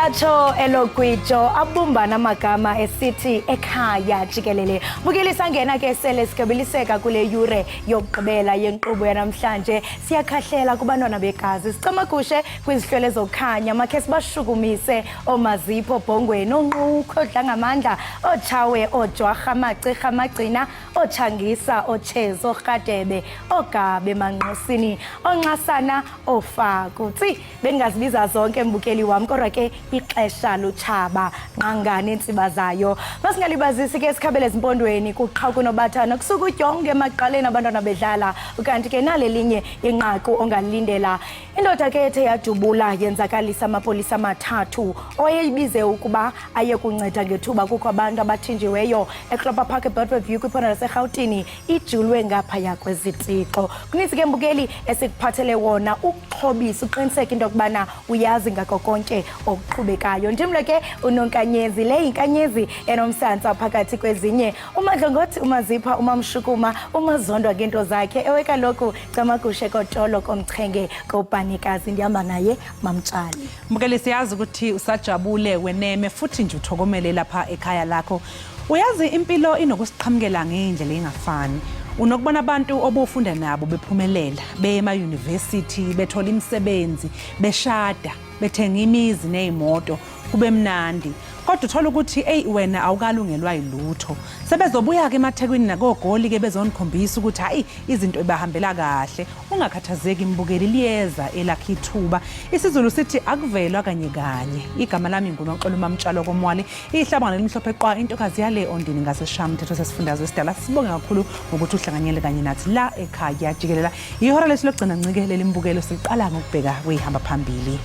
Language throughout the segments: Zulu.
Lacho elokwito abumbana amagama esithi Ekhaya Jikelele. Bukilisa ngena ke sele sikabiliseka kule yure yokugqibela yenkqubo yanamhlanje. Siyakhahlela kubantwana begazi. Sicama kushe kwizihlwele zokhanya makhe sibashukumise omazipho bhongweni onquko dlangamandla ochawe ojwarha amacirha amagcina ochangisa ochezo rhadebe ogabe manqosini onxasana ofaku. Tsi bengazibiza zonke mbukeli wami kodwa ke ixesha lutshaba nqangani intsiba zayo. Masingalibazisi ke sikhabele ezimpondweni kuqhawuka kunobathana kusuka utyonge emaqaleni abantwana bedlala ukanti ke nalelinye inqaku ongalindela. Indoda ke ethe yadubula yenzakalisa amapolisa amathathu oyeyibize ukuba aye kunceda ngethuba kukho abantu abathinjiweyo eKropa Park eBedfordview kwiphondo laseRhawutini ijulwe ngaphaya kwezitixo. Kunintsi ke mbukeli esikuphathele wona ukuxhobisa uqiniseka into yokubana uyazi ngako konke okuqhubekayo. Ndimle ke unonkanyezi le inkanyezi enomsantsa phakathi kwezinye umadlongothi umazipha umamshukuma umazondwa ngento zakhe ewe kaloku camagushe kotolo komchenge kopanikazi ndihamba naye mamtshali. Mbukeli siyazi ukuthi usajabule weneme futhi nje uthokomele lapha ekhaya lakho. Uyazi impilo inokusiqhamukela ngendlela engafani. Unokubona abantu obufunda nabo bephumelela bema university bethola imisebenzi beshada bethenga imizi nezimoto kube mnandi kodwa uthola ukuthi wena awukalungelwa yilutho sebezobuya ke emathekwini nakogoli ke bezonikhombisa ukuthi hayi izinto ebahambela kahle. Ungakhathazeki mbukeli liyeza elakhe ithuba. Isizulu sithi akuvelwa kanye kanye. Igama lami nguNoxolo Mamtshalo komwali ihlabanga lelimhlophe qwa intokazi yale ondini ngasesham mthetho sesifundazwe sidala. Sibonge kakhulu ngokuthi uhlanganyele kanye nathi la ekhaya Jikelela. Ihora lesilogcina ncike lelimbukelo siliqala ngokubheka kwehamba phambili.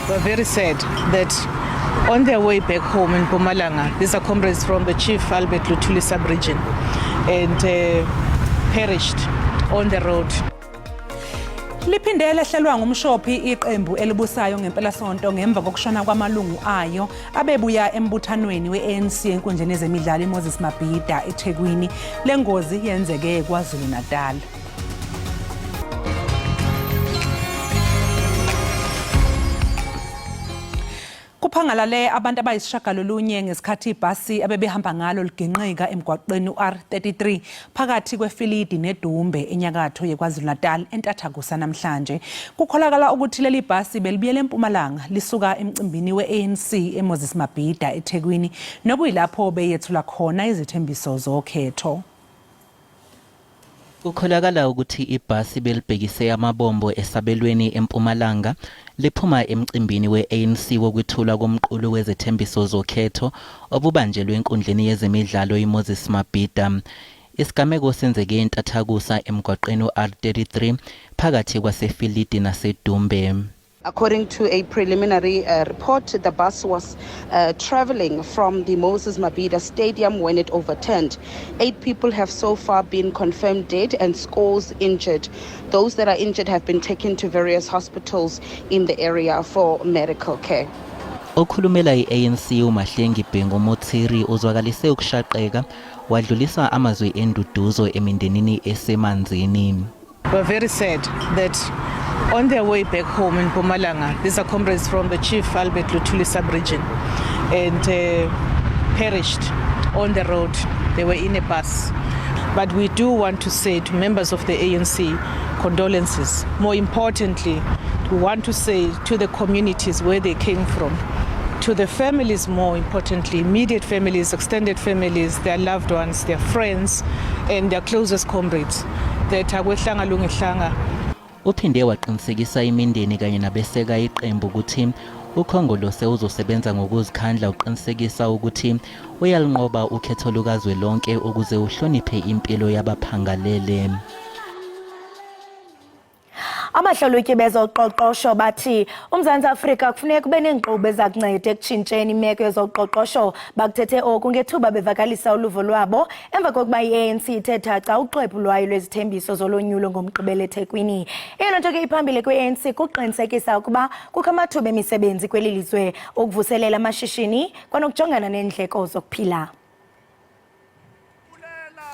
We're very sad that on their way back home in Mpumalanga, these are comrades from the Chief Albert Luthuli sub-region and perished on the road. Liphinde lehlelwa ngumshophi iqembu elibusayo ngempela sonto ngemva kokushona kwamalungu ayo abebuya embuthanweni weANC enkundleni yezemidlalo iMoses Mabhida eThekwini. Lengozi yenzeke kwaZulu Natal. Kuphangalale abantu abayisishagalolunye ngesikhathi ibhasi abebehamba ngalo ligenqika emgwaqweni uR33 phakathi kweFilidi neDumbe enyakatho yeKwaZulu Natal entathakusa namhlanje. Kukholakala ukuthi leli bhasi belibiyele eMpumalanga lisuka emcimbini weANC eMoses Mabhida eThekwini nokuyilapho beyethula khona izithembiso zokhetho. Kukholakala ukuthi ibhasi belibhekise amabombo esabelweni eMpumalanga liphuma emcimbini weANC wokwethula komqulu wezethembiso zokhetho obubanjelwe enkundleni yezemidlalo iMoses Mabhida. Isigameko senzeke entathakusa emgwaqeni uR33 phakathi kwaseFilidi naseDumbe. According to a preliminary report, the bus was traveling from the Moses Mabhida Stadium when it overturned. 8 people have so far been confirmed dead and scores injured. Those that are injured have been taken to various hospitals in the area for medical care. Okhulumela iANC uMahlengi Bhengu Motsiri uzwakalise ukushaqeka wadlulisa amazwi enduduzo emindenini esemanzini. We're very sad that on their way back home in Mpumalanga, these are comrades from the Chief Albert Luthuli sub-region and perished on the road. They were in a bus. But we do want to say to members of the ANC, condolences. More importantly, we want to say to the communities where they came from, to the families more importantly, immediate families, extended families, their loved ones, their friends, and their closest comrades, that akwehlanga lungehlanga. Uphinde waqinisekisa imindeni kanye nabeseka iqembu ukuthi ukhongolose uzosebenza ngokuzikhandla uqinisekisa ukuthi uyalinqoba ukhetho lukazwelonke ukuze uhloniphe impilo yabaphangalele. Abahlalutyi bezoqoqosho bathi uMzantsi Afrika kufuneka ube neenkqubo ezakunceda ekutshintsheni imeko yezoqoqosho. Bakuthethe oku ngethuba bevakalisa uluvo lwabo emva kokuba i-ANC ithe thaca uxwebhu lwayo lwezithembiso zolonyulo ngoMgqibelo eThekwini. Eyona nto ke iphambili kwi-ANC kuqinisekisa ukuba kukho amathuba emisebenzi kweli lizwe, ukuvuselela amashishini kwanokujongana neendleko zokuphila.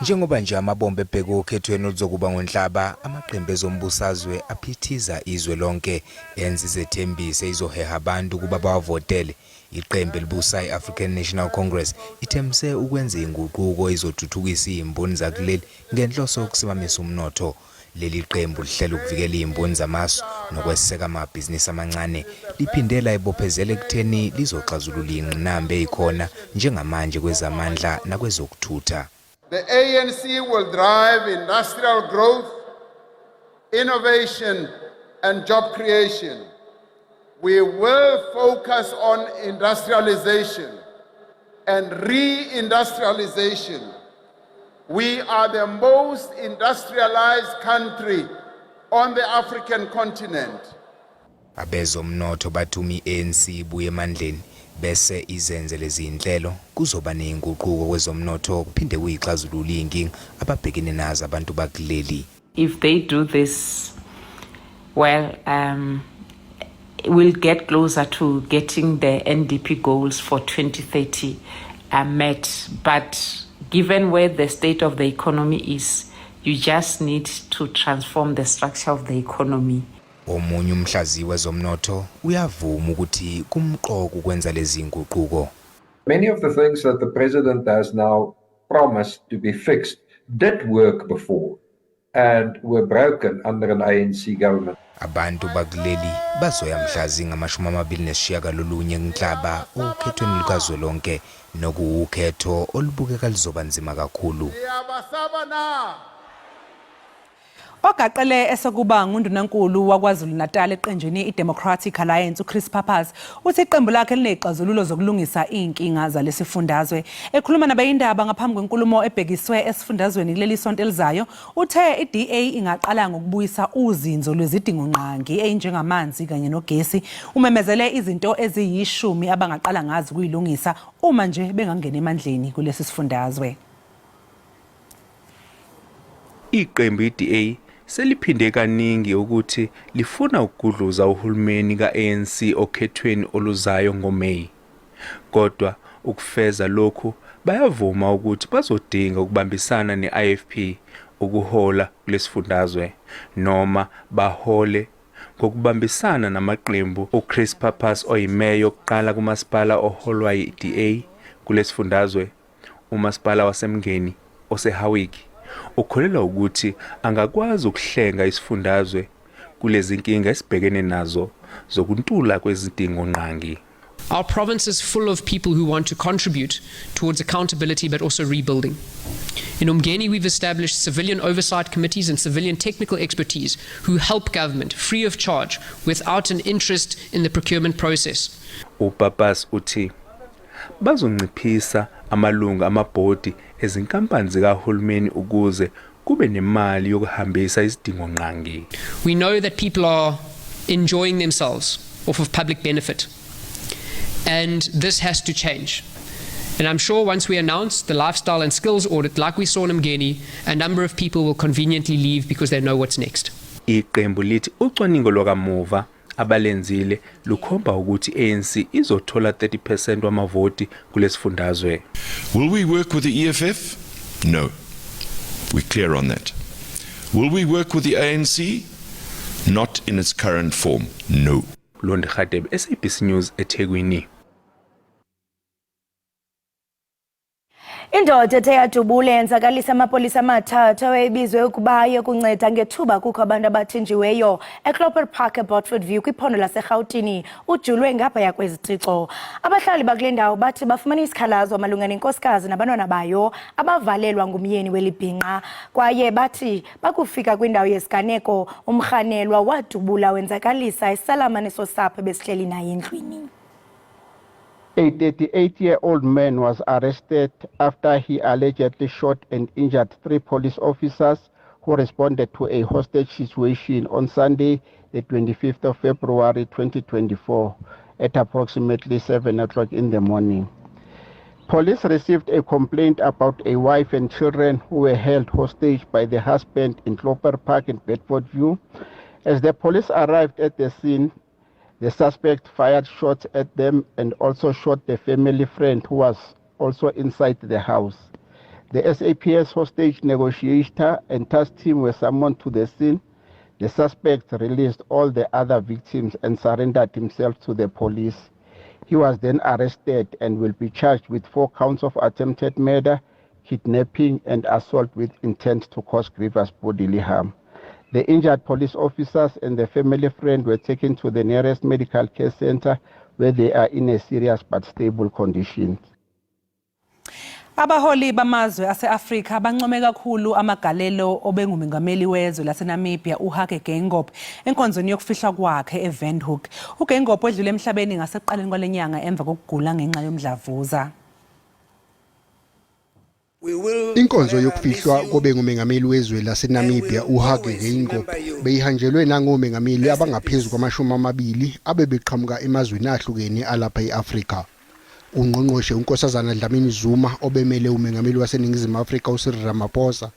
Njengoba nje amabombe ebheke okhethweni oluzokuba ngoNhlaba, amaqembu ezombusazwe aphithiza izwe lonke enza izethembise izoheha abantu kuba bawavotele. Iqembu elibusa i-African National Congress ithembise ukwenza inguquko ezothuthukisa izimboni zakuleli ngenhloso yokusimamisa umnotho. Leli qembu lihlela ukuvikela izimboni zamasu nokweseka amabhizinisi amancane, liphindela ibophezela ekutheni lizoxazulula ingqinamba ezikhona njengamanje kwezamandla nakwezokuthutha. The ANC will drive industrial growth, innovation, and job creation. We will focus on industrialization and re-industrialization. We are the most industrialized country on the African continent. Abezomnotho bathuma i-ANC ibuye emandleni bese izenze lezi inhlelo kuzoba nezinguquko kwezomnotho kuphinde kuyixazulula inkinga ababhekene nazo abantu bakuleli. If they do this well, we'll get closer to getting the NDP goals for 2030 met. But given where the state of the economy is, you just need to transform the structure of the economy. Omunye umhlaziyi wezomnotho uyavuma ukuthi kumqoka ukwenza lezi nguquko. Many of the things that the president has now promised to be fixed did work before and were broken under an ANC government. Abantu bakuleli bazoya mhlazi ngama-29 kuNhlaba okhethweni lukazwelonke nokuwukhetho olubukeka lizoba nzima kakhulu. Ogaqele esokuba nguNdunankulu waKwaZulu Natal eqenjini iDemocratic Alliance uChris Pappas uthi iqembu lakhe linezixazululo zokulungisa inkinga zalesifundazwe. Ekhuluma nabeindaba ngaphambi kwenkulumo ebhekiswe esifundazweni kuleli sonto elizayo, uthe iDA ingaqala ngokubuyisa uzinzo lwezidingo nqangi enjengamanzi kanye nogesi. Umemezele izinto eziyishumi abangaqala ngazi kuyilungisa uma nje bengangena emandleni kulesi sifundazwe. Iqembu iDA seliphinde kaningi ukuthi lifuna ukugudluza uhulumeni ka-ANC okhethweni oluzayo ngoMeyi. Kodwa ukufeza lokhu bayavuma ukuthi bazodinga ukubambisana ne-IFP ukuhola kulesifundazwe noma bahole ngokubambisana namaqembu uChris Pappas oyimeya yokuqala kumasipala oholwa yi-DA kulesifundazwe, umasipala waseMngeni oseHawiki. Ukholelwa ukuthi angakwazi ukuhlenga isifundazwe kulezi inkinga esibhekene nazo zokuntula kwezidingo nqangi. Our province is full of people who want to contribute towards accountability but also rebuilding. In Umgeni, we've established civilian oversight committees and civilian technical expertise who help government free of charge without an interest in the procurement process. Upappas uthi bazonciphisa amalunga amabhodi ezinkampani zikahulumeni ukuze kube nemali yokuhambisa izidingo nqangi. We know that people are enjoying themselves off of public benefit, and this has to change. And I'm sure once we announce the lifestyle and skills audit like we saw in Umgeni, a number of people will conveniently leave because they know what's next. Iqembu lithi ucwaningo lwakamuva abalenzile lukhomba ukuthi ANC izothola 30% wamavoti kulesifundazwe. Will we work with the EFF? No. We're clear on that. Will we work with the ANC? Not in its current form. No. Londi Khadeb, SABC News eThekwini. Indoda ethe yadubula yenzakalisa amapolisa amathathu awayebizwe ukuba yokunceda ngethuba kukho abantu abathinjiweyo eCloper Park eBotford View kwiphondo laseRhawutini ujulwe ngaphaya kwezitixo. Abahlali bakule ndawo bathi bafumana isikhalazo malunga nenkosikazi nabantwana bayo abavalelwa ngumyeni welibhinqa, kwaye bathi bakufika kwindawo yesiganeko umrhanelwa wadubula wenzakalisa isalamane sosapho besihleli naye endlwini. A 38-year-old man was arrested after he allegedly shot and injured 3 police officers who responded to a hostage situation on Sunday, the 25th of February 2024, at approximately 7 o'clock in the morning. Police received a complaint about a wife and children who were held hostage by the husband in Cloper Park in Bedfordview. As the police arrived at the scene, the suspect fired shots at them and also shot the family friend who was also inside the house. The SAPS hostage negotiator and task team were summoned to the scene. The suspect released all the other victims and surrendered himself to the police. He was then arrested and will be charged with 4 counts of attempted murder, kidnapping, and assault with intent to cause grievous bodily harm. The injured police officers and the family friend were taken to the nearest medical care center where they are in a serious but stable condition. Abaholi bamazwe ase-Afrika bancome kakhulu amagalelo obengumengameli wezwe laseNamibia Geingob enkonzweni yokufihlwa kwakhe eWindhoek. Geingob wedlule emhlabeni ngasekuqaleni kwalenyanga emva kokugula ngenxa yomdlavuza. Inkonzo yokufihlwa kobengumengameli wezwe laseNamibia Geingob beyihanjelwe nangomengameli abangaphezulu kwama-20 abebeqhamuka emazweni ahlukene alapha e-Afrika. Ungqongqoshe uNkosazana Dlamini Zuma obemele umengameli waseNingizimu Afrika uCyril Ramaphosa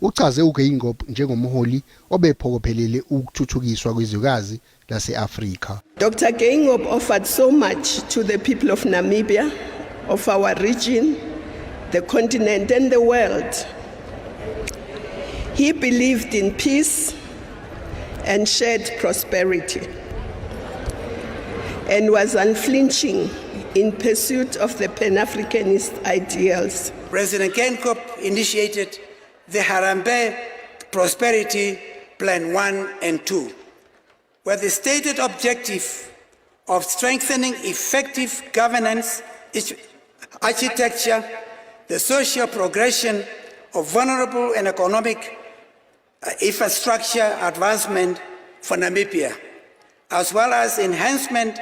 uchaze Geingob njengomholi obephokophelele ukuthuthukiswa kwezwekazi lase-Afrika. Dr. Geingob offered so much to the people of Namibia, of our region, the continent and the world. He believed in peace and shared prosperity and was unflinching in pursuit of the Pan-Africanist ideals. President Geingob initiated the Harambee Prosperity Plan 1 and 2, with the stated objective of strengthening effective governance architecture, the social progression of vulnerable and economic infrastructure advancement for Namibia, as well as enhancement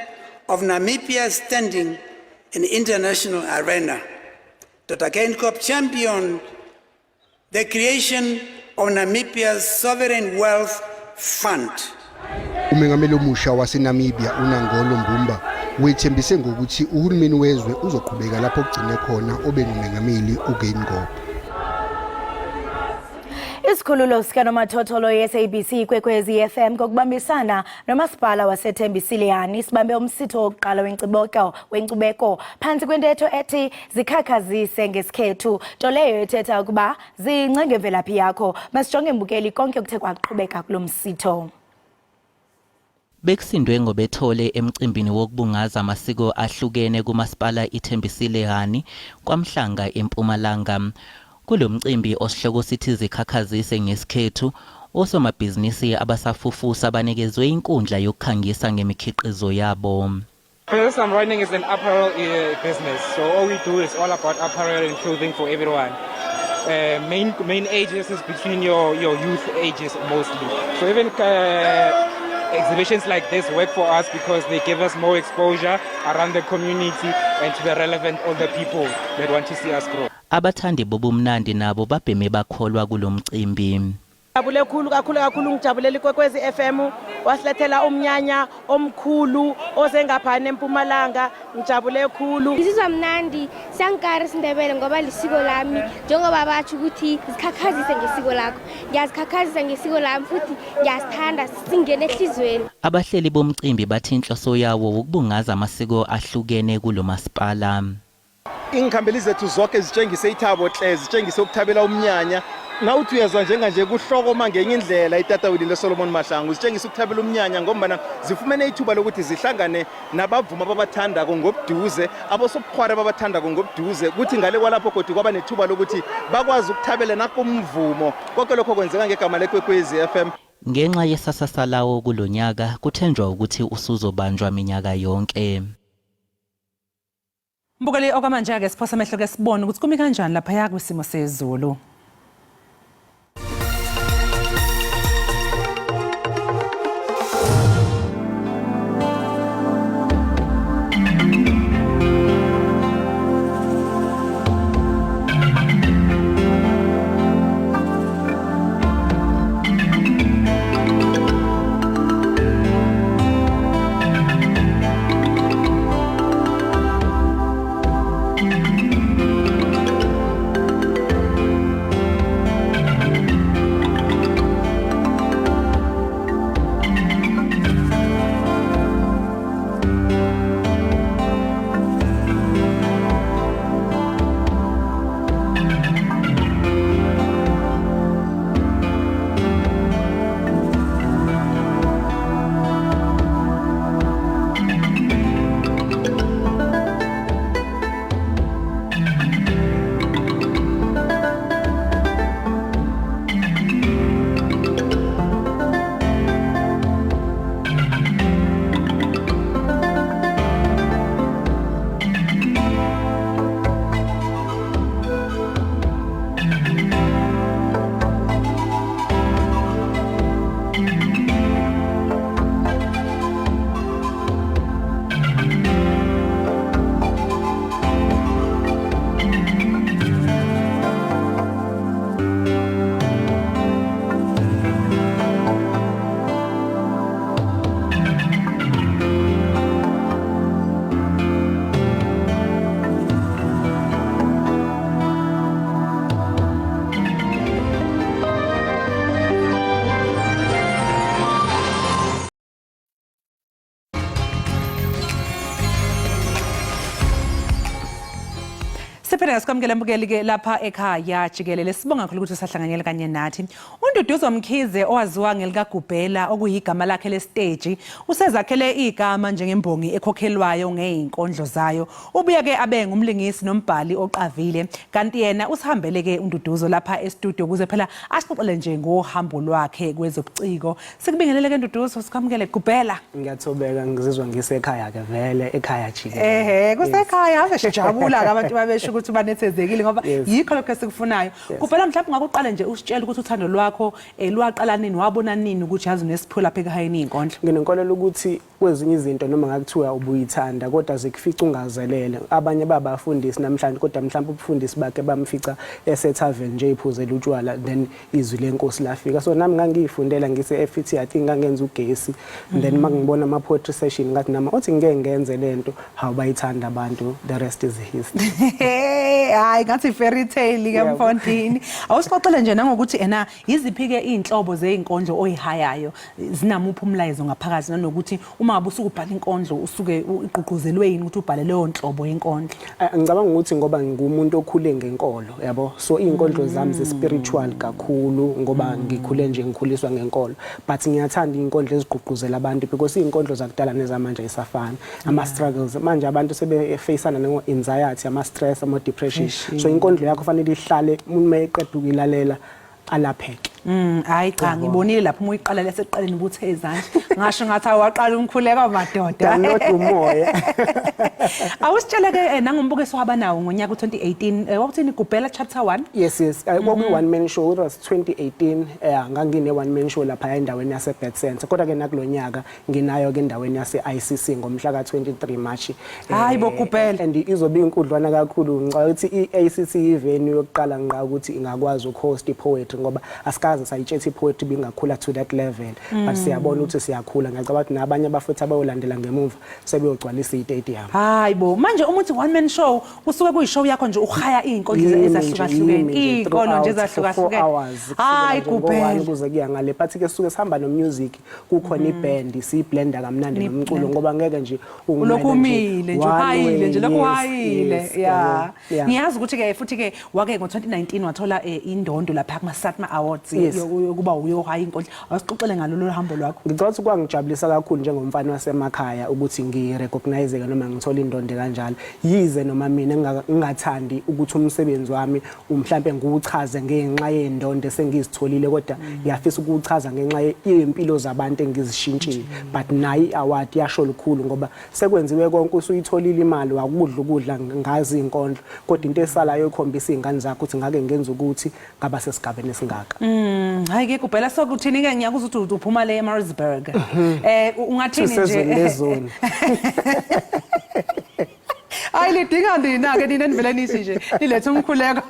of Namibia's standing in the international arena. Dr. Geingob championed the creation of Namibia's Sovereign Wealth Fund. Umengameli omusha waseNamibia uNangolo Mbumba wethembise ngokuthi uhulumeni wezwe uzoqhubeka lapho kugcine khona obengumengameli Geingob. Isikhululo sikanomathotholo ye-SABC kwekwezi FM kokubambisana nomasipala waseThembisile sibambe umsitho wokuqala wenkcubeko phansi kwentetho ethi zikhakhazise ngesikhethu, nto leyo ethetha ukuba zincenge imvelaphi yakho. Masijonge mbukeli konke okuthe kwaqhubeka kulo msitho. Bekusindwe ngobethole emcimbini wokubungaza amasiko ahlukene kumasipala iThembisile kwamhlanga eMpumalanga. Kulo mcimbi osihloko sithi zikhakhazise ngesikhethu, osomabhizinisi abasafufusa banikezwe inkundla yokukhangisa ngemikhiqizo yabo. The business I'm running is an apparel business, so all we do is all about apparel and clothing for everyone. Main ages is between your youth ages mostly. So even exhibitions like this work for us because they give us more exposure around the community and to the relevant older people that want to see us grow. Abathandi bobumnandi nabo babheme bakholwa kulo mcimbi. Ngijabule kakhulu ngijabulele kwekwezi FM wasilethela umnyanya omkhulu osengaphana eMpumalanga. Ngijabule kakhulu. Isizwa mnandi sankari sindebele ngoba lisiko lami njengoba bathi ukuthi zikhakhazise ngesiko lakho. Ngiyazikhakhazisa ngesiko lami futhi ngiyasithanda singene ehlizweni. Abahleli bomcimbi bathi inhloso yawo ukubungaza amasiko ahlukene kulo masipala. Inkhambeli zethu zonke zitshengise ithabo hle, zitshengise ukuthabela umnyanya. Nawuthi uyezwa njenganje kuhloko mangenye indlela itata Wilile Solomon Mahlangu zitshengisa ukuthabela umnyanya ngoba zifumene ithuba lokuthi zihlangane nabavuma babathanda ngobduze, abosobukhwara babathanda ngobduze, kuthi ngale kwalapho kodwa kwaba nethuba lokuthi bakwazi ukuthabela nakumvumo. Konke lokho kwenzeka ngegama lekwekwezi FM. Ngenxa yesasasa lawo kulonyaka kuthenjwa ukuthi usuzobanjwa minyaka yonke. Mbukeli okwamanje ke siphosa amehlo ke sibone ukuthi kumi kanjani lapha kwisimo sezulu. Siphendeka sikwamukela mbukeli ke lapha ekhaya Jikelele. Sibonga kakhulu ukuthi usahlanganyela kanye nathi. Unduduzo Mkhize owaziwa ngelikagubhela okuyigama lakhe lestage usezakhele igama njengembongi ekhokhelwayo ngeinkondlo zayo. Ubuye ke abe ngumlingisi nombhali oqavile kanti yena usihambele ke unduduzo lapha e-studio ukuze phela asixoxele nje ngohambo lwakhe kwezobuciko. Sikubingelele ke nduduzo sikwamukele gubhela. Ngiyathobeka ngizizwa ngisekhaya ke vele ekhaya Jikelele. Kusekhaya ave sijabula abantu babesho ukuthi banethezekile ngoba yikho lokho esikufunayo. Kuphela mhlawumbe ngakuqala nje usitshela ukuthi uthando lwakho lwaqala nini wabona nini ukuthi yazi nesipho lapha ekhayeni inkondlo. Nginenkolelo ukuthi kwezinye izinto noma ngakuthiwa ubuyithanda kodwa zikufica ungazelele. Abanye babafundisi namhlanje kodwa mhlawumbe ubufundisi bakhe bamfica esethaven nje iphuzela utshwala then izwi lenkosi lafika. So nami ngangiyifundela ngise FET I think ngangenza ugesi then mangibona ama poetry session ngathi nama uthi ngeke ngenze lento how bayithanda abantu the rest is history. Hayi ngathi fairy tale ke mfondini. Awusixoxele nje nangokuthi ena yiziphi ke inhlobo zeinkondlo oyihayayo zinamuphi umlayezo ngaphakathi nanokuthi uma ubusukubhala inkondlo usuke iqhuquzelwe yini ukuthi ubhale leyo nhlobo yenkondlo. Ngicabanga ukuthi ngoba ngumuntu okhule ngenkolo yabo so inkondlo zami ze spiritual kakhulu ngoba ngikhule nje ngikhuliswa ngenkolo but ngiyathanda inkondlo eziqhuquzela abantu because inkondlo zakudala nezamanje isafana ama struggles manje abantu sebe faceana no anxiety ama stress ama depression so inkondlo yakho fanele ihlale umuntu mayeqeda ukuyilalela alapheke. Hayi cha ngibonile lapho uma uyiqala leseqaleni ubuthe izandla ngasho ngathi awaqala umkhuleko madoda not umoya. Awusitshela ke nangombukiso wabanawo ngonyaka u2018 wakuthini Gubhela chapter 1? Yes kwakuyi one man show it was 2018 ngangine one man show lapha endaweni yase Bed Center kodwa ke nakulonyaka nginayo ke endaweni yase ICC ngomhla ka23 March. Hayi bo Gubhela and izobe inkudlwana kakhulu ngicela ukuthi iACC ivenue yokuqala ngiqa ukuthi ingakwazi ukuhost ipoetry ngoba asikaze sayitshethe ipoetry bingakhula to that level but siyabona ukuthi siyakhula ngicabanga ukuthi nabanye abafethu abayolandela ngemuva sebeyogcwalisa istadium. Hayibo manje umuthi one man show kusuke kuyishow yakho nje ukhaya izinkondlo ezahlukahlukene izinkondlo nje ezahlukahlukene. Hayi Gubhela ukuze kuya ngale but ke suke sihamba no music kukhona iband siblenda kamnandi nomculo ngoba ngeke nje ulokumile nje uhayile nje lokho uhayile yeah. Ngiyazi ukuthi ke futhi ke wake ngo2019 wathola indondo lapha kuma Satma Awards yokuba uyohaya inkondlo. Awusixoxele ngalolu hambo lwakho. Ngicela ukuthi kwangijabulisa kakhulu njengomfana wasemakhaya ukuthi ngirecognize noma ngithola indondo kanjalo yize noma mina ngingathandi ukuthi umsebenzi wami mhlambe ngiwuchaze ngenxa yendondo sengizitholile kodwa ngiyafisa ukuchaza ngenxa yempilo zabantu engizishintshile but nayi award yasho lukhulu ngoba sekwenziwe konke usuyitholile imali wakudla ukudla ngazi inkondlo kodwa into esalayo ikhombisa izingane zakho ukuthi ngake ngenza ukuthi ngaba sesigabeni esingaka. Hayi ke Gubhela sokuthini ke ngiyakuza ukuthi uphuma le eMaritzburg. Ungathini nje Hayi lidinga ndina ke nina nivele nisi nje lilethe umkhuleko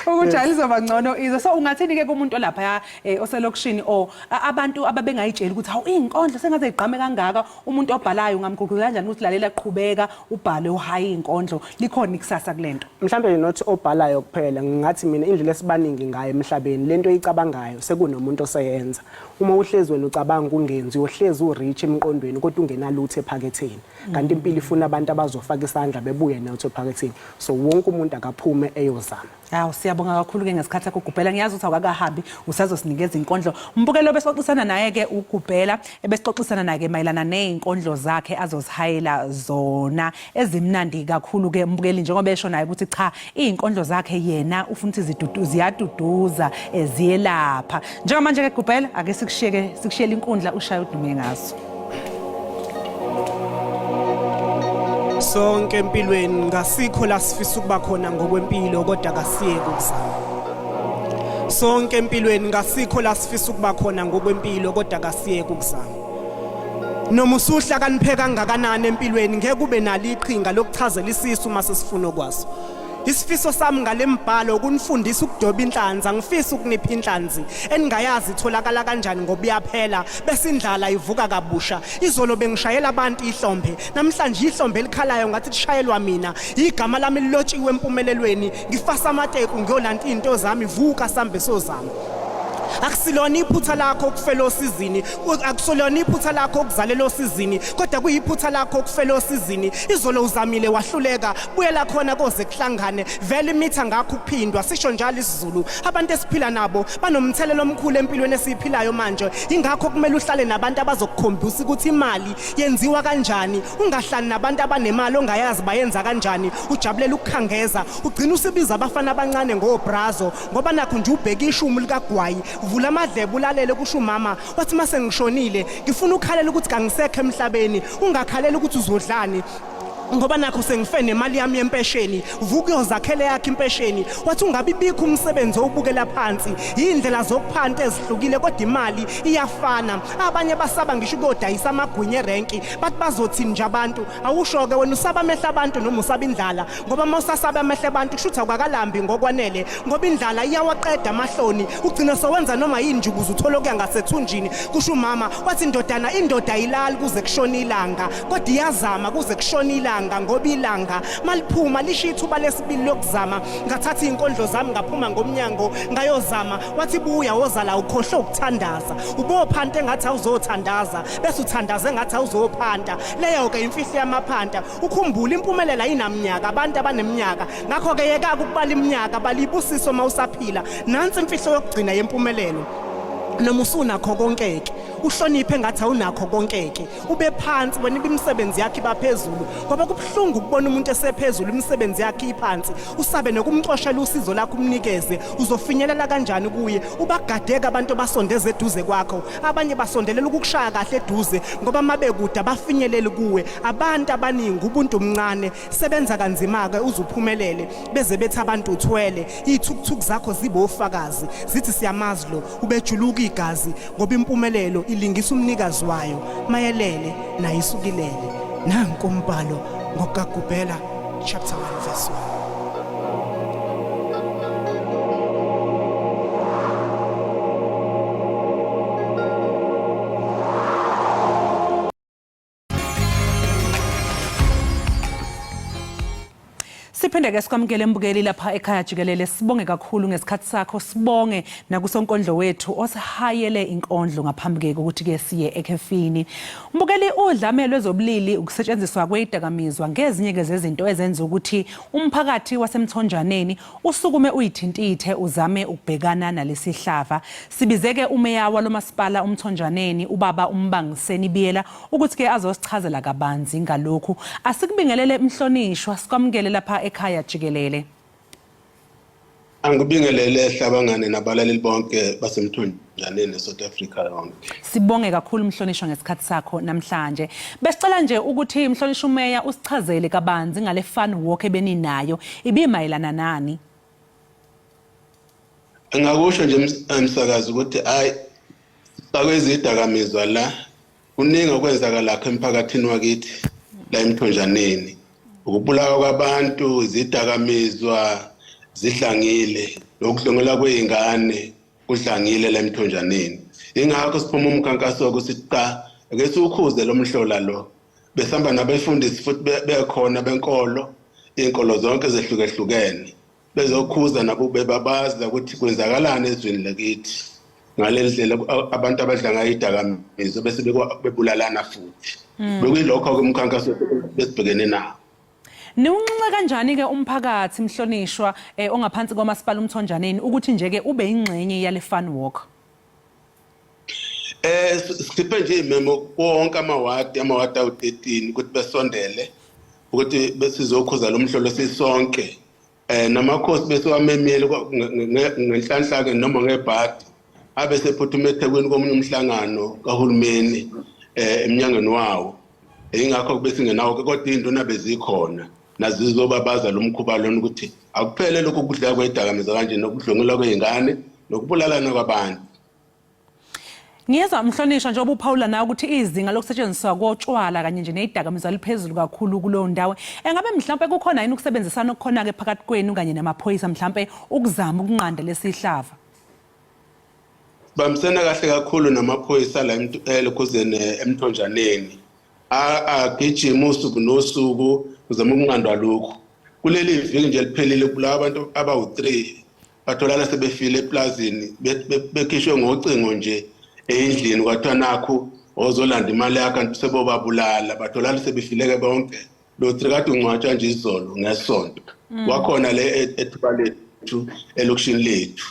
ukuthi alizoba ngcono izo so ungathini ke kumuntu olapha oselokishini abantu ababengayitshela ukuthi hawu izinkondlo sengaze igqame kangaka umuntu obhalayo ngamguguzela kanjani ukuthi lalela qhubeka ubhale uhayi izinkondlo likhona ikusasa kulento. Mhlambe not obhalayo kuphela ngathi mina indlela esibaningi ngayo emhlabeni lento eyicabangayo sekunomuntu oseyenza uma uhlezi wena ucabanga ungenzi uhlezi urich emqondweni kodwa ungenalutho ephaketheni kanti impilo ifuna abantu abazofaka isandla bebuye nawo ephaketheni so wonke umuntu akaphume eyozama. Hawu siyabonga kakhulu ke ngesikhathi sakho Gubhela ngiyazi ukuthi awakahambi usazosinikeza inkondlo umbukelo besixoxisana naye ke uGubhela ebesixoxisana naye mayelana nezinkondlo zakhe azozihayela zona ezimnandi kakhulu ke umbukeli njengoba esho naye ukuthi cha izinkondlo zakhe yena ufuna ukuthi ziyaduduza eziyelapha njengamanje ke Gubhela ake sikushiyele inkundla ushaya udume ngazo. Sonke empilweni ngasikho la sifisa ukuba khona ngokwempilo kodwa kasiyeke ukuzama. Sonke empilweni ngasikho la sifisa ukuba khona ngokwempilo kodwa kasiyeke ukuzama. Noma usuhla kaniphe kangakanani empilweni ngeke ube nalo iqhinga lokuchazela isisu uma sesifuna ukwazi. Isifiso sami ngalembhalo ukunifundisa ukudoba inhlanzi ngifisa ukunipha inhlanzi eningayazi itholakala kanjani ngoba iyaphela bese indlala ivuka kabusha izolo bengishayela abantu ihlombe namhlanje ihlombe elikhalayo ngathi lishayelwa mina igama lami lilotshiwe empumelelweni ngifasa amateku ngiyolanda izinto zami vuka sambe sozami akusilona iphutha lakho ukufela osizini akusolona iphutha lakho ukuzalela osizini kodwa kuyiphutha lakho ukufela osizini izolo uzamile wahluleka buyela khona koze kuhlangane vele imitha ngakho ukuphindwa sisho njalo isiZulu abantu esiphila nabo banomthelelo omkhulu empilweni esiphilayo manje ingakho kumele uhlale nabantu abazokukhombisa ukuthi imali yenziwa kanjani ungahlali nabantu abanemali ongayazi bayenza kanjani ujabulela ukukhangeza ugcina usibiza abafana abancane ngobrazo ngoba nakho nje ubheka ishumu likagwayi vula amadlebe ulalele kusho umama wathi mase ngishonile ngifuna ukukhalela ukuthi kangisekho emhlabeni ungakhalela ukuthi uzodlani ngoba nakho sengife nemali yami yempesheni vuka uyozakhele yakhe impesheni wathi ungabibikho umsebenzi obukela phansi indlela zokuphanta ezihlukile kodwa imali iyafana abanye basaba ngisho ukudayisa amagwinya erenki bathi bazothini nje abantu awushoke wena usaba amehla abantu noma usaba indlala ngoba mawusasaba amehla abantu kushuthi akukalambi ngokwanele ngoba indlala iyawaqeda amahloni ugcina sowenza noma yini nje ukuze uthole okuya ngasethunjini kusho umama wathi indodana indoda ayilali kuze kushona ilanga kodwa iyazama kuze kushona ilanga ngoba ilanga maliphuma lishiya ithuba lesibili lokuzama ngathatha inkondlo zami ngaphuma ngomnyango ngayozama wathi buya wozala ukhohle ukuthandaza ubophanta engathi awuzothandaza bese uthandaza engathi awuzophanta leyo ke imfihlo yamaphanta ukhumbula impumelelo ayinaminyaka abantu abaneminyaka ngakho ke yeka ukubala iminyaka balibusiso mawusaphila nansi imfihlo yokugcina yempumelelo noma usunakho konkeke uhloniphe ngathi awunakho konkeke ube phansi wena imisebenzi yakhe baphezulu ngoba kubhlungu ukubona umuntu esephezulu imisebenzi yakhe iphansi usabe nokumxoshela usizo lakho umnikeze uzofinyelela kanjani kuye ubagadeka abantu basondeze eduze kwakho abanye basondelela ukukushaya kahle eduze ngoba mabekude abafinyelele kuwe abantu abaningi ubuntu omncane sebenza kanzima ke uzuphumelele beze bethi abantu uthwele ithukuthuku zakho zibe ofakazi zithi siyamazi lo ubejuluka igazi ngoba impumelelo ilingisa umnikazi wayo mayelele nayisukilele nanku umbhalo ngokagubhela chapter 1 verse 1. Siphinde ke sikwamukele mbukeli lapha ekhaya Jikelele sibonge kakhulu ngesikhathi sakho sibonge nakusonkondlo wethu osihayele inkondlo ngaphambi ke ukuthi ke siye ekhefini mbukeli udlame lwezobulili ukusetshenziswa kwezidakamizwa ngezinye ke zezinto ezenza ukuthi umphakathi wasemthonjaneni usukume uyithintithe uzame ukubhekana nalesihlava sibizeke umeya walomasipala umthonjaneni ubaba Umbangiseni Biyela ukuthi ke azosichazela kabanzi ngalokhu asikubingelele emhlonishwa sikwamukele lapha ekhaya Jikelele. Angibingelele ehlabangane nabalaleli bonke basemthonjaneni eSouth Africa yonke. Sibonge kakhulu mhlonishwa ngesikhathi sakho namhlanje. Besicela nje ukuthi mhlonishwa umeya usichazele kabanzi ngale fun walk ebeninayo ibimayelana nani? Ngakusho nje umsakazi ukuthi hayi bakwezidakamizwa la kuningi okwenzakala lapha emphakathini wakithi la emthonjaneni. Ukubulawa kwabantu izidakamizwa zidlangile nokudlongela kweingane kudlangile la emthonjaneni ingakho siphuma umkhankaso wokusiqa ake siukhuze lo mhlola lo besihamba nabefundisi futhi bekhona benkolo inkolo zonke zehlukehlukene bezokhuza nabo bebabaza ukuthi kwenzakalani ezweni lakithi ngaleli ndlela abantu abadlanga izidakamizwa bese bebulalana futhi bekuyilokho ke umkhankaso besibhekene nawo. Niwunxenxe kanjani ke umphakathi mhlonishwa ongaphansi kwamasipala umthonjaneni ukuthi nje ke ube ingxenye yale fun walk? Sikhiphe nje imemo wonke amawadi awu-13 ukuthi besondele ukuthi besizokhuza lo mhlolo sisonke namakhosi besiwamemele ngenhlanhla ke noma ngebhadi abe sephuthuma eThekwini komunye umhlangano kahulumeni eminyangweni wawo ingakho kube singenawo kodwa induna bezikhona nazizobabaza lo mkhuba lona ukuthi akuphele lokho kudla kwezidakamizwa kanje nokudlongela kweingane nokubulalana kwabantu. Ngiyezwa mhlonishwa njengoba uPaula na ukuthi izinga lokusetshenziswa kotshwala kanye nje nezidakamizwa liphezulu kakhulu kulowo ndawo engabe mhlawumbe kukhona yini ukusebenzisana okukhona ke phakathi kwenu kanye namaphoyisa mhlawumbe ukuzama ukunqanda lesihlava? Bamsena kahle kakhulu namaphoyisa la elokhuzene emthonjaneni agijima usuku nosuku uzama ukunqandwa lokho kuleli viki nje liphelile kula abantu abawu3 batholana sebefile eplazini bekhishwe ngocingo nje endlini kwathiwa nakho ozolanda imali yakhe sebobabulala batholana sebefileke bonke lo kade ungcwatshwa nje izolo ngesonto wakhona le ethuba lethu elokishini lethu.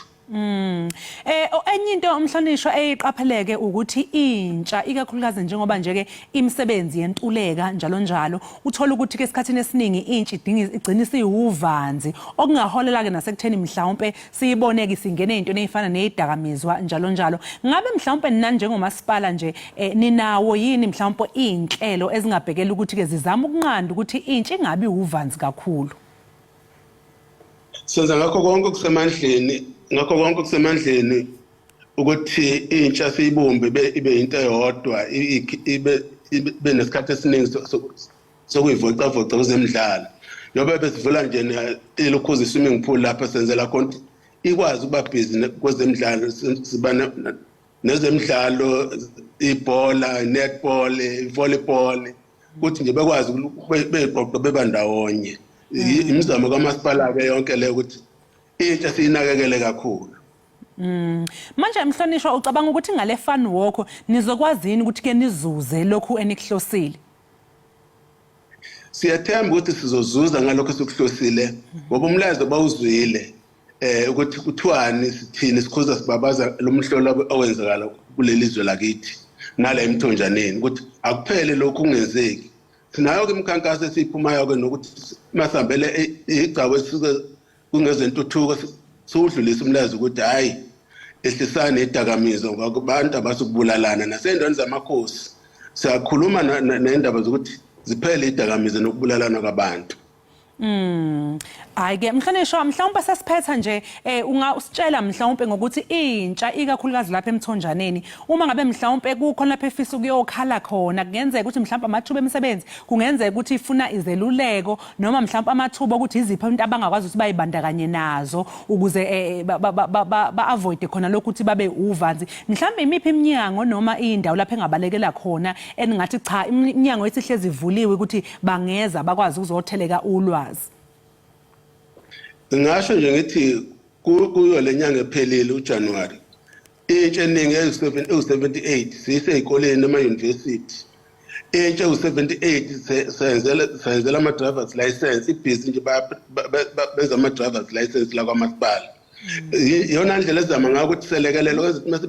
Enye into umhlonishwa eyiqapheleke ukuthi intsha ikakhulukazi njengoba nje ke imisebenzi yentuleka njalo njalo uthola ukuthi ke esikhathini esiningi intsha igcina isiwuvanzi okungaholela ke nasekutheni mhlawumbe siyiboneke singene into ezifana nezidakamizwa njalo njalo. Ngabe mhlawumbe nani njengomasipala nje ninawo yini mhlawumbe inhlelo ezingabhekela ukuthi ke zizama ukunqanda ukuthi intsha ingabi uvanzi kakhulu? Senza ngakho konke kusemandleni ukuthi intsha siyibumbe ibe into eyodwa ibe nesikhathi esiningi sokuyivocavoca kwezemidlalo njengoba besivula nje elokhuza swimming pool lapha senzela khona ikwazi ukuba busy kwezemidlalo sibana nezemidlalo ibhola netball volleyball ukuthi nje bekwazi beqoqo bebandawonye imizamo kamasipala ke yonke le ukuthi intsha siyinakekele kakhulu. Manje mhlonishwa ucabanga ukuthi ngale fun walk nizokwazini ukuthi ke nizuze lokhu enikuhlosile? Siyathemba ukuthi sizozuza ngalokho esikuhlosile ngoba umlayezo bawuzwile ukuthi kuthiwani sithini sikhuza sibabaza lo mhlolo owenzakala kuleli zwe lakithi nala emthonjaneni ukuthi akuphele lokhu kungenzeki. Sinayo ke imikhankaso esiphumayo ke nokuthi masihambele igcawu esisuke kungezentuthuko sudlulisa umlayezo ukuthi hayi ehlisane idakamizwa ngabantu abasukubulalana nasendweni zamakhosi siyakhuluma nendaba zokuthi ziphele idakamizwa nokubulalana kwabantu. Ayike mhlonishwa mhlawumbe sasiphetha nje usitshela mhlawumbe ngokuthi intsha ikakhulukazi lapha emthonjaneni uma ngabe mhlawumbe kukhona lapha efisa ukuyokhala khona kungenzeka ukuthi mhlawumbe amathuba emisebenzi kungenzeka ukuthi ifuna izeluleko noma mhlawumbe amathuba ukuthi izipho into abangakwazi ukuthi bayibandakanye nazo ukuze ba avoid khona lokuthi babe uvanzi mhlawumbe imiphi iminyango noma indawo lapha engabalekela khona eningathi cha iminyango esihlezi ivuliwe ukuthi bangeza bakwazi ukuzotheleka ulwazi. Ngisho nje ngithi kuyo lenyanga ephelele uJanuary intsha eningi eyi78 siseyikoleni ema university intsha u78 senzela ama drivers license ibhizi nje benza ama drivers license la kwamasipala iyona ndlela ezama ngayo ukuthi selekelelo ukuthi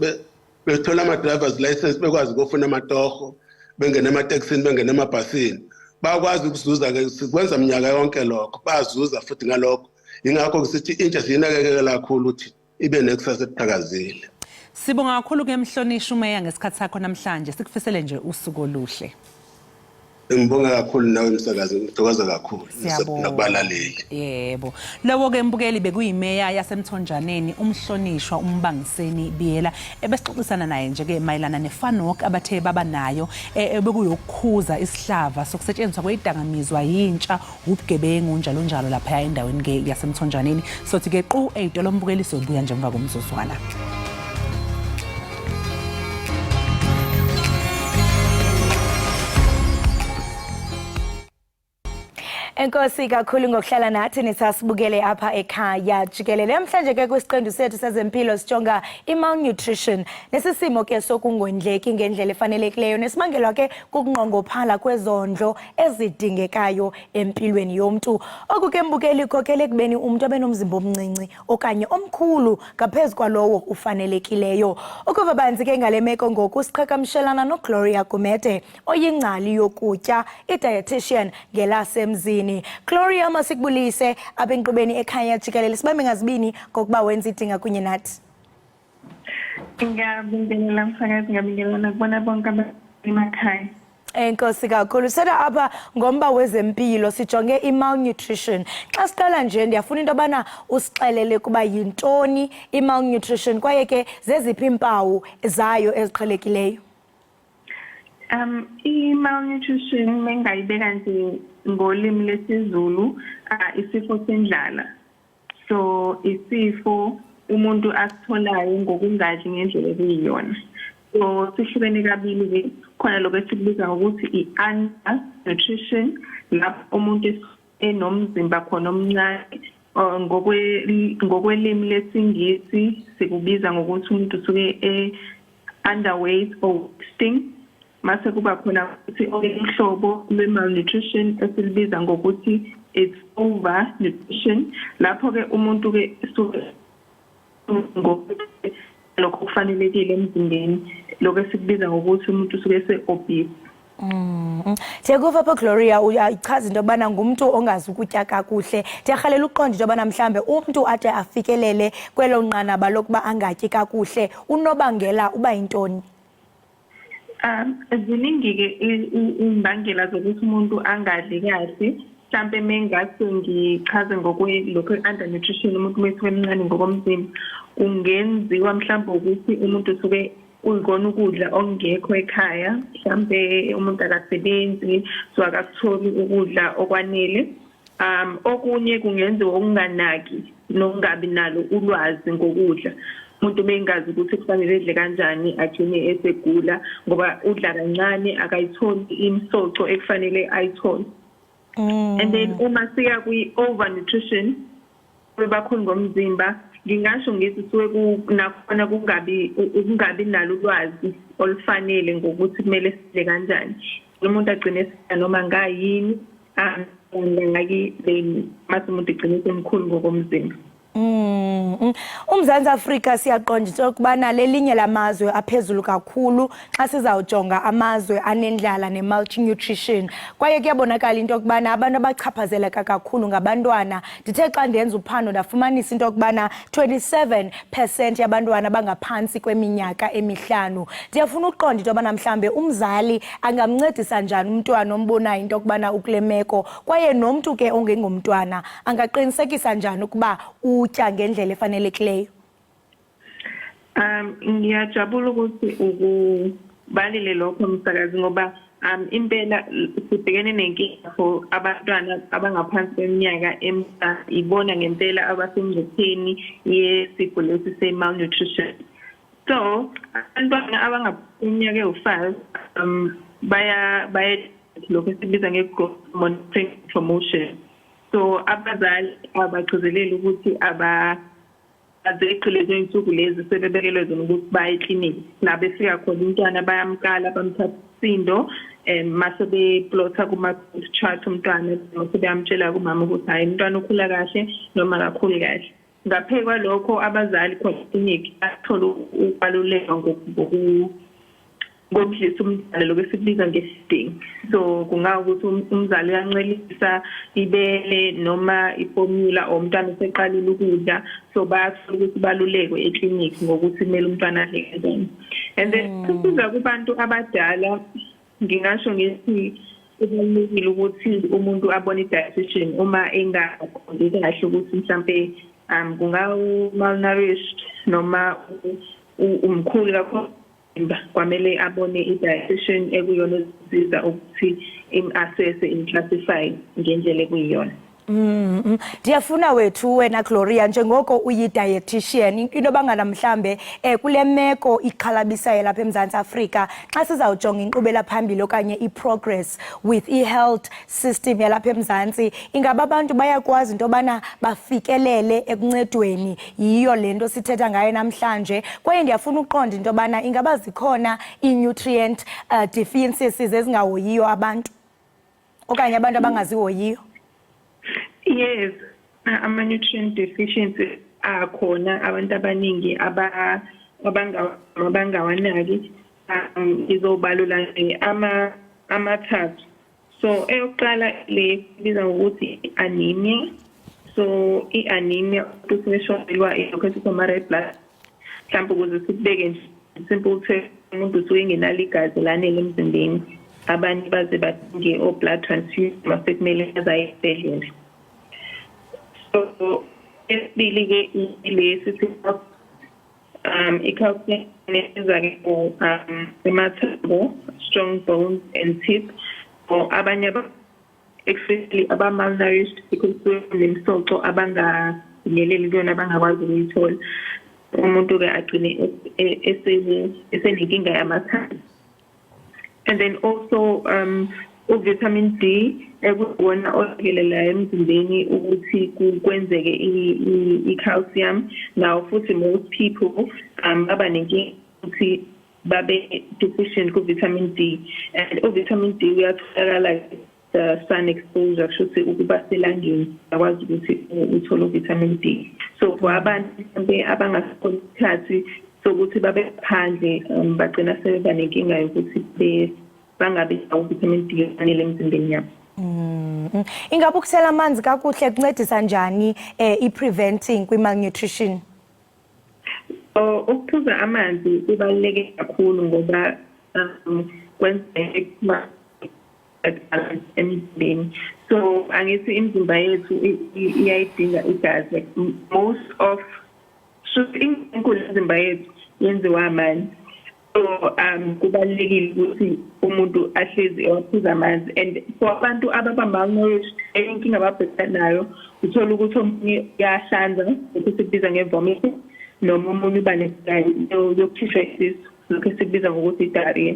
bethola ama drivers license bekwazi ukufuna amatoho bengene emateksini bengene emabhasini bakwazi ukuzuza ke sikwenza minyaka yonke lokho bazuza futhi ngalokho ingakho sithi intsha siyinakekela kakhulu ukuthi ibe nekusasa ekuthakazile. Sibonga kakhulu ke mhlonishwa umeya ngesikhathi sakho namhlanje sikufisele nje usuku oluhle. Ngibonga kakhulu nawe msakazi ngithokoza kakhulu nakubalaleli. Yebo. Lowo ke mbukeli bekuyimeya yasemthonjaneni umhlonishwa umbangiseni Biyela ebesixoxisana naye nje ke mayelana nefun walk abathe baba nayo ebekuyokukhuza isihlava sokusetshenziswa kwezidakamizwa yintsha ubugebengu njalo njalo lapha endaweni ke yasemthonjaneni sothi ke qu eyitolo mbukeli sobuya nje emva komzuzwana. Enkosi kakhulu ngokuhlala nathi nisasibukele apha ekhaya Jikelele. Namhlanje ke kwisiqendu sethu sezempilo sijonga i-malnutrition nesisimo ke sokungondleki ngendlela efanelekileyo nesibangelwa ke kukunqongophala kwezondlo ezidingekayo empilweni yomntu. Oku ke mbukeli kokele kubeni umuntu abenomzimba omncinci okanye omkhulu ngaphezu kwalowo ufanelekileyo. Ukuva banzi ke ngale meko ngoku siqhagamshelana noGloria Gumede oyingcali yokutya i-dietitian ngelasemzini. Gloria masikubulise apha enkqubeni ekhaya Jikelele sibambe ngazibini ngokuba wenza idinga kunye nathi. Ngiyabingelela mfakazi ngiyabingelela nakubona bonke abasemakhaya. Enkosi kakhulu seda apha ngomba wezempilo sijonge i-malnutrition. Xa siqala nje ndiyafuna into yobana usixelele kuba yintoni i-malnutrition kwaye ke zeziphi impawu zayo eziqhelekileyo. I-malnutrition mengayibeka nje ngolimi lesiZulu isifo sendlala. So isifo umuntu asitholayo ngokungadli ngendlela ekuyiyona. So sihlukene kabili ke khona lokho esikubiza ngokuthi i-undernutrition lapho umuntu enomzimba khona omncane ngokwelimi lesingisi sikubiza ngokuthi umuntu usuke underweight or wasting. Mase kuba khona ukuthi uhlobo lwe-malnutrition esilibiza ngokuthi it's overnutrition. Lapho ke umuntu ke lokho kufanelekile emzimbeni, lokho esikubiza ngokuthi umuntu usuke se-obese. Ndiyekuva pho Gloria uyachaza into yobana ngumuntu ongazi ukutya kakuhle. Ndiyarhalela uqonda into yobana mhlambe umntu ade afikelele kwelo nqanaba lokuba angatyi kakuhle unobangela uba yintoni? Ziningi-ke imbangela zokuthi umuntu angadli kahle. Mhlampe mengase ngichaze lokho undernutrition umuntu mesuke emncane ngokomzimba kungenziwa mhlambe ukuthi umuntu usuke uyikona ukudla okungekho ekhaya, mhlambe umuntu akasebenzi so akakutholi ukudla okwanele. Okunye kungenziwa ukunganaki nokungabi nalo ulwazi ngokudla. Umuntu bengazi ukuthi kufanele edle kanjani agcine esegula ngoba udla kancane akayitholi imisoco ekufanele ayithole. And then uma siya kwi-overnutrition kwebakhulu ngomzimba, ngingasho ngithi suke nakhona kungabi nalo ulwazi olufanele ngokuthi kumele sidle kanjani. Umuntu agcine noma ngayini ngaki mase umuntu agcine semkhulu ngokomzimba. UMzantsi Afrika siyaqonda into yokubana lelinye lamazwe aphezulu kakhulu xa sizawujonga amazwe anendlala ne-malnutrition. Kwaye kuyabonakala into yokubana abantu abachaphazeleka kakhulu ngabantwana. Ndithe xa ndenza uphando ndafumanisa into yokubana 27% yabantwana abangaphansi kweminyaka emi5. Ndiyafuna uqonda into yobana mhlambe umzali angamncedisa njani umntwana ombonayo into yokubana ukule meko, kwaye nomntu ke ongengomntwana angaqinisekisa njani ukuba utya ngendlela efanelekileyo? Ngiyajabula ukuthi ukubalile lokho msakazi ngoba impela sibhekene nenkinga for abantwana abangaphansi kweminyaka ibona ngempela abasengcupheni yesifo lesi se-malnutrition. So abantwana abangaphansi kweminyaka ewu5 baya lokho esibiza nge-growth monitoring promotion. So abazali abagcizelele ukuthi azeqhelezwe insuku lezi sebebekelwe zona ukuthi baye ekliniki. La befika khona umntwana bayamkala bamthatha isindo mase beplotha kuma-chart umntwana mase beyamtshela kumama ukuthi hayi umntwana ukhula kahle noma akakhuli kahle. Ngaphe kwalokho abazali khona ekliniki bathola ukubaluleka ngokudlisa umntwana lokho esikubiza nge-feeding. So kungawukuthi umzali uyancelisa ibele noma iformula or umntwana useqalile ukudla, so bayathola ukuthi balulekwe ekliniki ngokuthi kumele umntwana adle kanjani. And then kusiza kubantu abadala, ngingasho ngithi kubalulekile ukuthi umuntu abone i-dietitian uma engaqondi kahle ukuthi mhlampe kungawu-malnourished noma umkhulu kakhulu, kwamele abone i-dietitian ekuyona esiza ukuthi im-assess im-classify ngendlela ekuyiyona. Ndiyafuna wethu wena Gloria njengoko uyi-dietitian into bangana mhlambe kule meko iqhalabisayo lapha eMzantsi Afrika xa sizawujonga inkqubela phambili okanye i-progress with i-health system yalapha eMzantsi, ingaba abantu bayakwazi into yobana bafikelele ekuncedweni yiyo le nto sithetha ngayo namhlanje? Kwaye ndiyafuna uqonda into yobana ingaba zikhona i-nutrient deficiencies ezingahoyiyo abantu okanye abantu abangazihoyiyo? Yes, ama-nutrient deficiency akhona abantu abaningi abangawanaki. Izobalula amathathu. So eyokuqala le biza ngokuthi anemia. So i-anemia kusishonelwa ilokho esithi blood. Mhlawumbe ukuze sikubeke nje simple term, umuntu usuke engenalo igazi lanele emzimbeni. Abanye baze badinge o-blood transfusion mase kumele aze esibhedlela. So esibili-ke lesi i-calcium esiza-ke emathambo, strong bones and teeth. For abanye especially aba-malnourished because nemisoco abangafinyeleli kuyona abangakwazi ukuyithola, umuntu-ke agcine esenenkinga yamathambo. And then also uvitamin D ekubona okelela emzimbeni ukuthi kwenzeke i-calcium. Now futhi most people abanenkinga ukuthi babe deficient ku-vitamin D, and vitamin D uyatholakala the sun exposure, kushuthi ukuba selangeni akwazi ukuthi uthole vitamin D. So for abantu abangakhona isikhathi sokuthi babe phandle bagcina sebeba nenkinga yokuthi bangabi nawo vitamin D efanele emzimbeni yabo. Ingabe ukusela amanzi kakuhle kuncedisa njani i-preventing kwi-malnutrition? Ukuphuza amanzi kubaluleke kakhulu ngoba kwenza emzimbeni. So angithi imizimba yethu iyayidinga igazi. Most of imizimba yethu yenziwa amanzi. So kubalulekile ukuthi umuntu ahlezi ephuza amanzi, and for abantu ababa-malnourished inkinga ababhekana nayo uthola ukuthi omunye uyahlanza ukuthi sikubiza nge-vomiting, noma omunye uba yokukhishwa isisu lokho esikubiza ngokuthi i-diarrhea.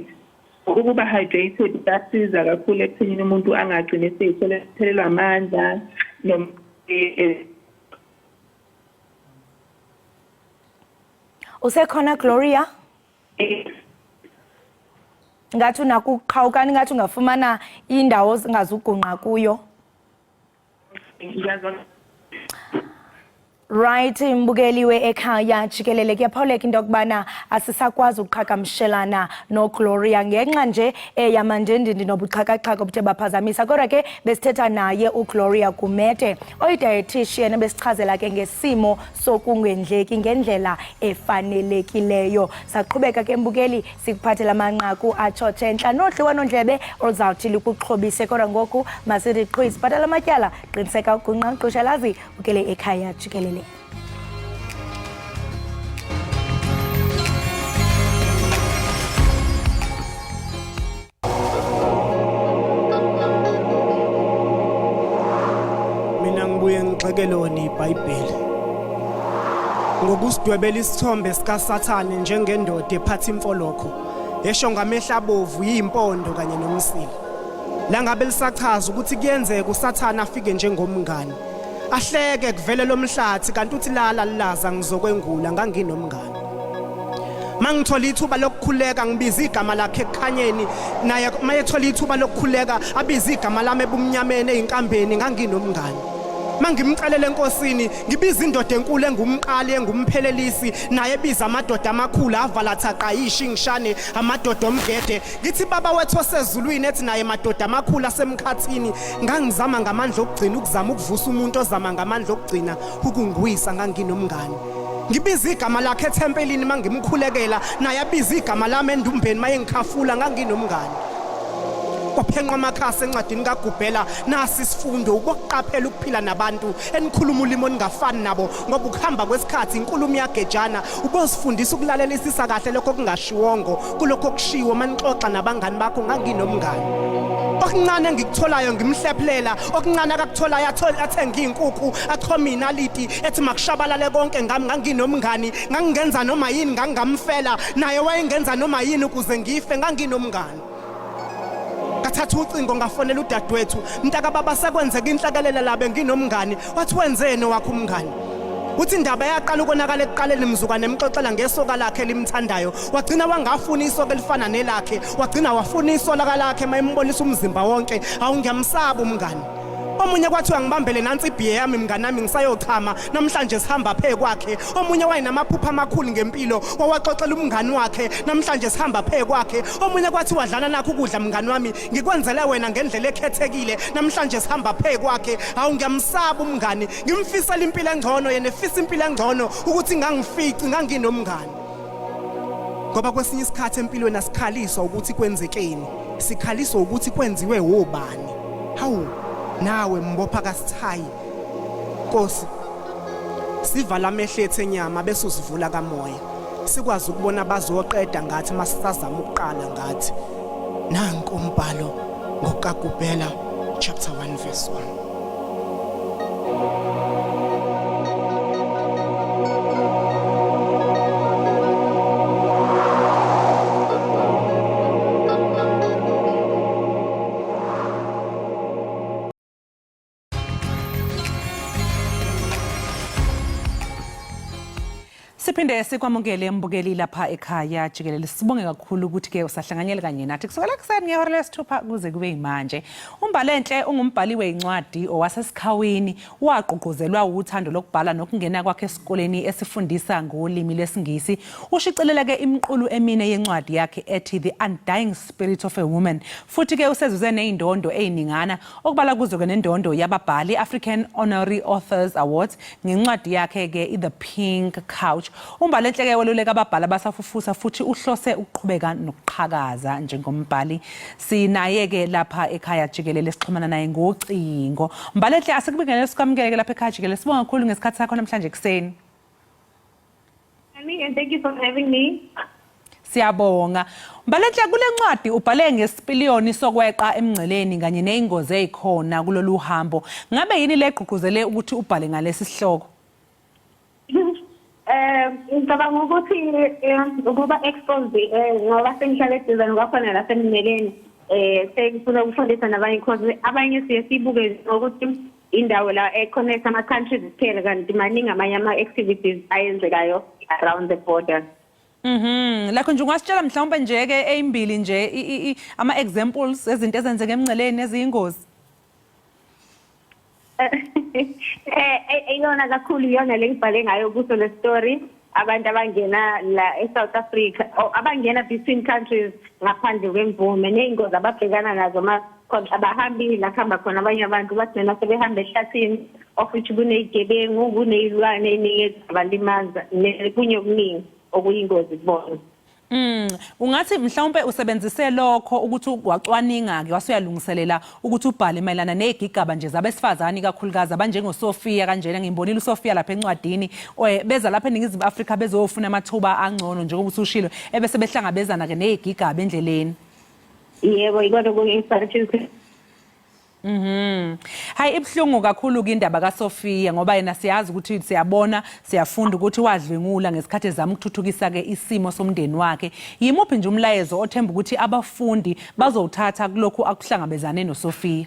Ukuba hydrated kuyasiza kakhulu ekuthenini umuntu angagcine esephelelwa amandla noma usekhona Gloria? Ngathi unakuqhawukani, ngathi ungafumana indawo ongazugunqa kuyo. Right, mbukeliwe ekhaya Jikelele, kuyaphawuleka into yokubana asisakwazi ukuqhagamshelana no Gloria ngenxa nje yamandendindi nobuxhakaxhaka obuthe baphazamisa, kodwa ke besithetha naye uGloria Gumede oyi-dietitian besichazela ke ngesimo sokungendleki ngendlela efanelekileyo. Saqhubeka ke mbukeli sikuphathela amanqaku atshotshe entla nodliwanondlebe oluzawuthi lukuxhobise, kodwa ngoku masithi qhwisi bhatala amatyala qiniseka ukunqanqusha lazi bukele ekhaya Jikelele. Mina ngibuye ngixekelone iBhayibheli ngokusidwebela isithombe sikaSathane njengendoda ephatha imfolokho esho ngamehla abovu yimpondo kanye nomsila. La ngabe lisachaza ukuthi kuyenzeka uSathane afike njengomngane ahleke kuvele lomhlathi kanti uthi lala lilaza ngizokwengula nganginomngane. Mangithola ithuba lokukhuleka ngibiza igama lakhe ekukhanyeni, naye mayethola ithuba lokukhuleka abiza igama lami ebumnyameni einkambeni nganginomngane. Mangimcelele enkosini ngibiza indoda enkulu engumqali engumphelelisi, naye ebiza amadoda amakhulu avala thaqayishi ngishane amadoda omgede. Ngithi baba wethu osezulwini ethi naye madoda amakhulu asemkhathini, ngangizama ngamandla okugcina ukuzama ukuvusa umuntu ozama ngamandla okugcina ukungwisa nganginomngane. Ngibiza igama lakhe ethempelini mangimkhulekela, naye abiza igama lami endumbeni mayengikhafula nganginomngane. Kophenqa amakhasi encwadini kaGubhela nasi isifundo ukuqaphela ukuphila nabantu enikhuluma ulimo ningafani nabo, ngoba ukuhamba kwesikhathi inkulumo yagejana ubosifundisa ukulalelisisa kahle lokho kungashiwongo kulokho kushiwo manixoxa nabangani bakho nganginomngane. Okuncane ngikutholayo ngimhlephelela, okuncane akakutholayo athenga izinkukhu achoma inaliti ethi makushabalale konke ngami nganginomngane, ngangingenza noma yini ngangamfela, naye wayengenza noma yini ukuze ngife nganginomngane. Ngathatha ucingo ngafonela udadewethu, mntaka baba sekwenzeka inhlakelela labe nginomngane. Wathi wenzeni wakho umngane? Uthi indaba yaqala ukonakala ekuqaleni mzukwane emxoxela ngesoka lakhe limthandayo, wagcina wangafuna isoka elifana nelakhe, wagcina wafuna isoka lakhe mayembonisa umzimba wonke. Awungiyamsaba umngane. Omunye kwathi angibambele nansi ibhiye yami mngane nami ngisayochama namhlanje sihamba phe kwakhe. Omunye wayinamaphupha amakhulu ngempilo wawaxoxela umngane wakhe namhlanje sihamba phe kwakhe. Omunye kwathi wadlana nakho ukudla mngane wami ngikwenzele wena ngendlela ekhethekile namhlanje sihamba phe kwakhe. Hawu ngiyamsaba umngane, ngimfisela impilo engcono yena efisa impilo engcono ukuthi ngangifici nganginomngane. Ngoba kwesinye isikhathi empilweni asikhaliswa ukuthi kwenzekeni, sikhaliswa ukuthi kwenziwe wobani. Hawu nawe mbopha kasithayi Nkosi, sivala amehlo ethu enyama bese usivula kamoya, sikwazi ukubona abazoqeda ngathi masisazama ukuqala ngathi. Nanku umbhalo ngokaGubhela chapter 1 verse 1. Siphinde sikwamukele mbukeli lapha ekhaya Jikelele. Sibonge kakhulu ukuthi ke usahlanganyela kanye nathi kusukela kuseni ngehora lesithupha kuze kube imanje. Umbalenhle ungumbhali weincwadi owasesikhaweni waqoqozelwa uthando lokubhala nokungena kwakhe esikoleni esifundisa ngolimi lwesingisi. Ushicelela ke imiqulu emine yencwadi yakhe ethi The Undying Spirit of a Woman. Futhi ke usezuze neindondo einingana okubala kuzo ke nendondo yababhali African Honorary Authors Awards ngencwadi yakhe ke The Pink Couch. Umbalenhle ke weluleka ababhali basafufusa futhi uhlose ukuqhubeka nokuqhakaza njengombhali. Sinaye ke lapha ekhaya Jikelele sixhumana naye ngocingo. Mbalenhle asikubingelele sikwamukele lapha ekhaya Jikelele. Sibonga kakhulu ngesikhathi sakho namhlanje kuseni. And thank you for having me. Siyabonga. Mbalenhle kule ncwadi ubhale ngesipiliyoni sokweqa emngceleni kanye neingozi ezikhona kulolu hambo. Ngabe yini legqugquzele ukuthi ubhale ngalesi sihloko? Ngicabanga ukuthi ukuba exposed ngoba sengihlale eduze kwakhona la semmeleni sengifuna ukufundisa nabanye because abanye sibuke ukuthi indawo la econnect ama countries kuphela kanti maningi amanye ama activities ayenzekayo around the border. Lakho nje ungasitshela mhlawumbe nje ke ezimbili nje ama examples ezinto ezenzeke emngceleni eziyingozi. Eyona kakhulu yona lengibhale ngayo kuso le story abantu abangena la eSouth Africa abangena between countries ngaphandle kwemvume neingozi ababhekana nazo abahambi la khamba khona abanye abantu bagcina sebehamba ehlathini of which kunezigebengu kunezilwane eningi abalimaza kunye okuningi okuyingozi kubona. Ungathi mhlawumbe usebenzise lokho ukuthi wacwaninga ke wasuyalungiselela ukuthi ubhale mayelana nezigigaba nje zabesifazani kakhulukazi abanjengo Sophia kanjena ngimbonile uSophia lapha encwadini beza lapha eNingizimu Afrika bezofuna amathuba angcono njengoba usushilo ebese behlangabezana ke nezigigaba endleleni. Yebo ikona kungingisathile. Hayi ibhlungu kakhulu ke indaba kaSophia ngoba yena siyazi ukuthi siyabona siyafunda ukuthi wadlwengula ngesikhathi ezama ukuthuthukisa ke isimo somndeni wakhe. Yimuphi nje umlayezo othemba ukuthi abafundi bazowuthatha kulokhu akuhlangabezane noSophia?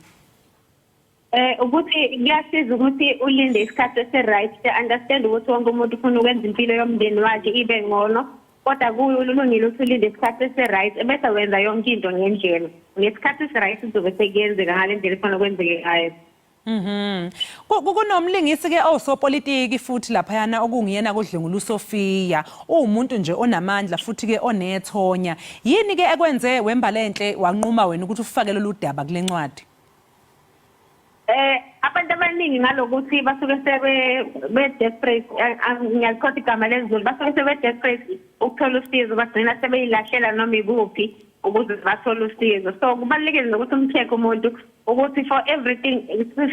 Ukuthi kuyasiza ukuthi ulinde isikhathi esi-right understand ukuthi wonke umuntu ufuna ukwenza impilo yomndeni wakhe ibe ngcono. Kodwa kulungile ukuthi ulinde isikhathi esi-right ebese wenza yonke into ngendlela ngesikhathi esi-right uzobe sekuyenzeka ngale ndlela efana kwenzeke ngayo. Kunomlingisi ke osopolitiki futhi laphayana okungiyena kodlengula uSophia umuntu nje onamandla futhi ke onethonya. Yini ke ekwenze wembalenhle wanquma wena ukuthi ufake lolu daba kule ncwadi? Abantu abaningi ngalokuthi basuke sebe desperate ngiyakhothi igama lezulu basuke sebe desperate ukuthola usizo bagcina sebeyilahlela noma ikuphi ukuze bathole usizo. So kubalulekile ukuthi umtheke umuntu ukuthi for everything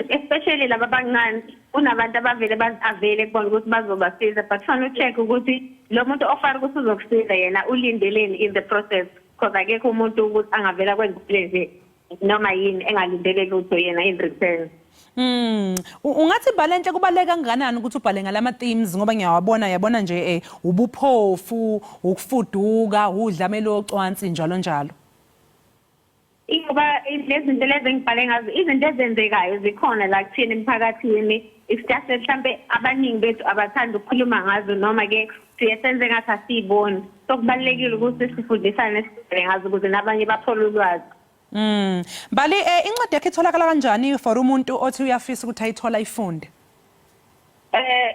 especially laba abancane kunabantu abavele bazavele kubona ukuthi bazobasiza but fanele ucheck ukuthi lo muntu offer ukuthi uzokusiza yena ulindeleni in the process because akekho umuntu ukuthi angavela kwenza nje noma yini engalindeleki ukuthi yena in return. Ungathi Mbalenhle kubaleka kangakanani ukuthi ubhale ngalama themes ngoba yabona nje ubuphofu, ukufuduka, udlamelo ocwansi njalo njalo. Ngoba lezi zinto lezi engibhale ngazo izinto ezenzekayo zikhona la kuthina emphakathini isithathe mhlambe abaningi bethu abathanda ukukhuluma ngazo noma ke siyenze ngathi asiboni. So kubalekile ukuthi sifundisane sibhale ngazo ukuze nabanye bathole ulwazi. Bali incwadi yakhe itholakala kanjani for umuntu othi uyafisa ukuthi ayithola ifunde?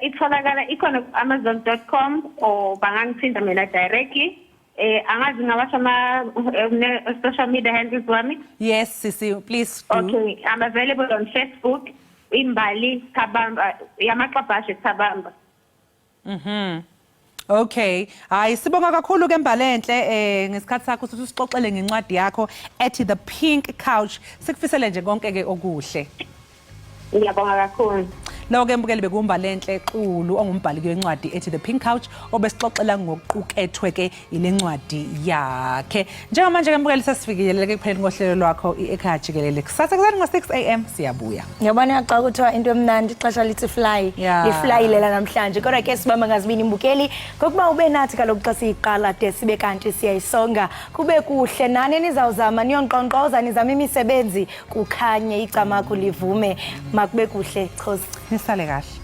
Itholakala ikona amazon.com or bangangithinta mina directly. Angazi ngabasho social media handles wami. Yes, Sisi, please do. Okay, I'm available on Facebook. Imbali Kabamba, yamaqabashe Kabamba. Okay. Hayi sibonga kakhulu ke Mbalenhle ngesikhathi sakho ukuthi usixoxele ngencwadi yakho ethi The Pink Couch. Sikufisele nje konke ke okuhle. Ngiyabonga kakhulu. Lo ke mbukeli bekumbalenhle equlu ongumbhali kwencwadi ethi The Pink Couch obesixoxela ngokuqukethwe ke ile ncwadi yakhe. Njengamanje ke mbukeli sesifikile ke kuphela ngohlelo lwakho Ekhaya Jikelele. Kusasa kuseni ngo6 am siyabuya. Ngiyabona yaxa kuthiwa into emnandi ixesha lithi fly. Iflylela namhlanje kodwa ke sibamba ngazibini mbukeli ngokuba ube nathi kaloku xa siyiqala de sibe kanti siyayisonga kube kuhle nani nizawuzama niyonqonqoza nizama imisebenzi kukhanye icama livume makube kuhle chozi. Sale kahle.